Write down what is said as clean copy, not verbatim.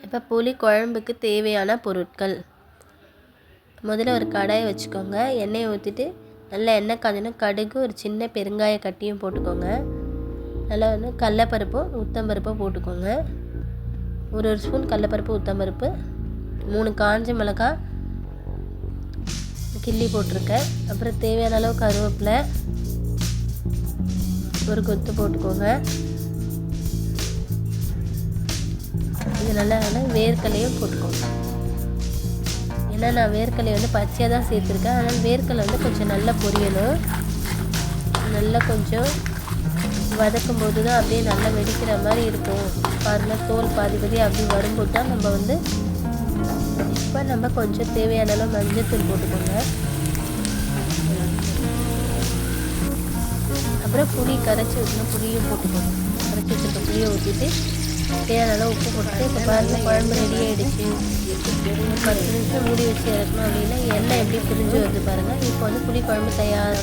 இப்போ புளி குழம்புக்கு தேவையான பொருட்கள். முதல்ல ஒரு கடாயை வச்சுக்கோங்க. எண்ணெயை ஊற்றிட்டு நல்லா எண்ணெய் காஞ்சணும். கடுகு, ஒரு சின்ன பெருங்காய கட்டியும் போட்டுக்கோங்க. நல்லா வந்து கடலப்பருப்பும் உளுத்தம்பருப்பும் போட்டுக்கோங்க. ஒரு ஸ்பூன் கடலப்பருப்பு, உளுத்தம்பருப்பு, 3 காஞ்ச மிளகாய் கிள்ளி போட்டிருக்கேன். அப்புறம் தேவையான அளவு கருவேப்பிலை ஒரு கொத்து போட்டுக்கோங்க. இது நல்லா வேர்க்கடலையும் போட்டுக்கோங்க. ஏன்னா நான் வேர்க்கடலை வந்து பச்சையாக தான் சேர்த்துருக்கேன். அதனால் வேர்க்கடலை வந்து கொஞ்சம் நல்லா பொரியணும். நல்லா கொஞ்சம் வதக்கும் போது தான் அப்படியே நல்லா வெடிக்கிற மாதிரி இருக்கும். பாருங்கள், தோல் பாதி பாதி அப்படி வரும்போது தான் நம்ம வந்து இப்போ நம்ம கொஞ்சம் தேவையான அளவு மஞ்சத்தூள் போட்டுக்கோங்க. அப்புறம் புளி கரைச்சி ஊற்றணும். புளியும் போட்டுக்கோங்க. கரைச்சி வச்சுருக்க புளியை ஊற்றிட்டு தேவையான அளவு உப்பு போட்டுட்டு இப்போ பாருங்கள், குழம்பு ரெடி ஆகிடுச்சு. 10 நிமிஷம் மூடி வச்சு இறக்கணும். அப்படின்னா எண்ணெய் எப்படி பிரிஞ்சு வருது பாருங்கள். இப்போ வந்து புளி குழம்பு தயார்.